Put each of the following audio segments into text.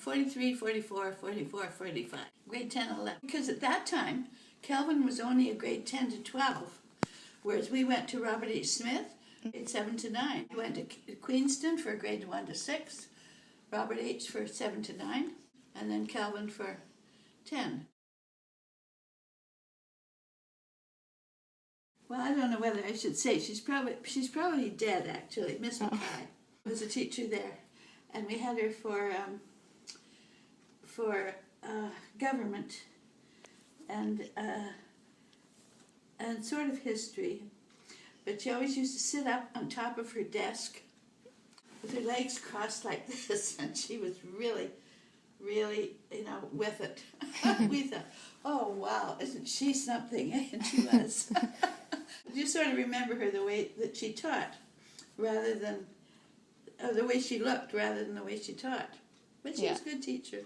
43, 44, 44, 45. Grade 10, 11. Because at that time, Kelvin was only a grade 10 to 12, whereas we went to Robert H. Smith, grade 7 to 9. We went to Queenston for grade 1 to 6, Robert H. for 7 to 9, and then Kelvin for 10. Well, I don't know whether I should say she's probably dead actually. Miss Mackay was a teacher there, and we had her for government and sort of history. But she always used to sit up on top of her desk with her legs crossed like this, and she was really, with it. We thought, oh wow, isn't she something? And she was. You sort of remember her the way that she taught, rather than the way she looked, rather than the way she taught. But she was a good teacher.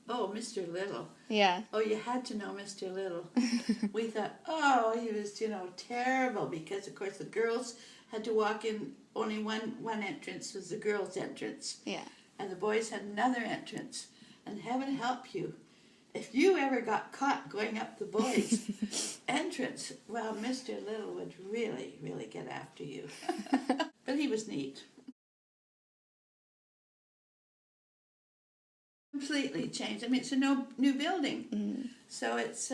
Oh, Mr. Little. Yeah. Oh, you had to know Mr. Little. We thought, oh, he was, terrible, because, of course, the girls had to walk in. Only one entrance was the girls' entrance. Yeah. And the boys had another entrance. And heaven help you, if you ever got caught going up the boys' entrance, well, Mr. Little would really, really get after you. But he was neat. Completely changed. I mean, it's a new building, so it's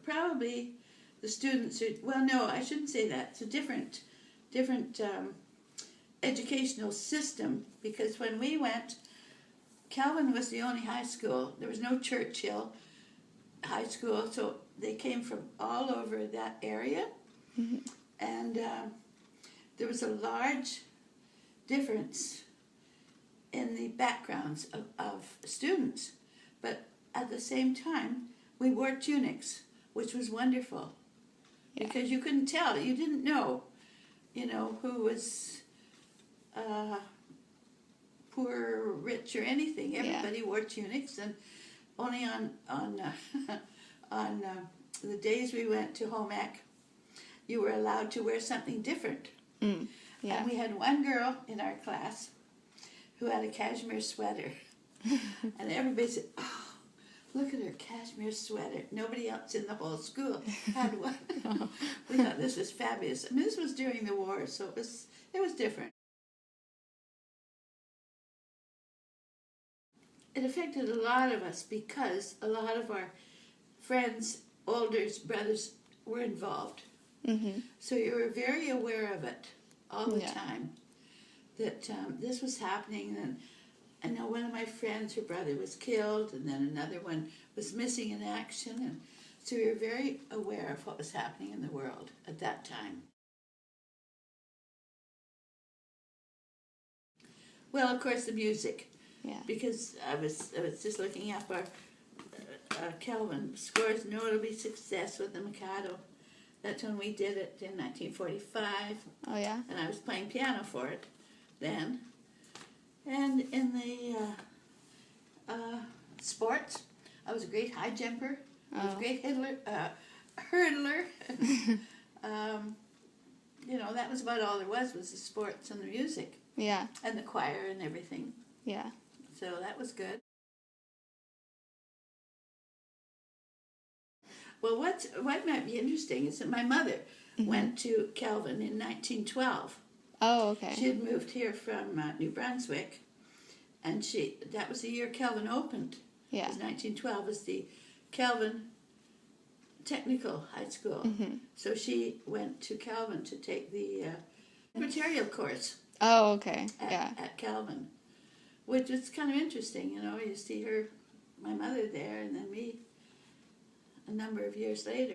probably the students are. Well, no, I shouldn't say that. It's a different educational system, because when we went, Kelvin was the only high school. There was no Churchill High School, so they came from all over that area, and there was a large difference in the backgrounds of students, but at the same time we wore tunics, which was wonderful, because you couldn't tell, you didn't know, who was poor or rich or anything. Everybody wore tunics, and only on the days we went to home ec, you were allowed to wear something different. And we had one girl in our class who had a cashmere sweater. And everybody said, oh, look at her cashmere sweater. Nobody else in the whole school had one. We thought this was fabulous. I mean, this was during the war, so it was different. It affected a lot of us, because a lot of our friends, older brothers, were involved. So you were very aware of it all the time, that this was happening. And I know one of my friends, her brother was killed, and then another one was missing in action, and so we were very aware of what was happening in the world at that time. Well, of course, the music, because I was just looking up our Kelvin scores notable success with the Mikado. That's when we did it in 1945. Oh yeah. And I was playing piano for it then. And in the sports, I was a great high jumper. I was a great hurdler. That was about all there was the sports and the music. Yeah. And the choir and everything. Yeah. So that was good. Well, what might be interesting is that my mother went to Kelvin in 1912. Oh, okay. She had moved here from New Brunswick, and that was the year Kelvin opened. Yeah. It was 1912 was the Kelvin Technical High School. So she went to Kelvin to take the secretarial course. Oh, okay. At Kelvin, which was kind of interesting. You see my mother there, and then me a number of years later.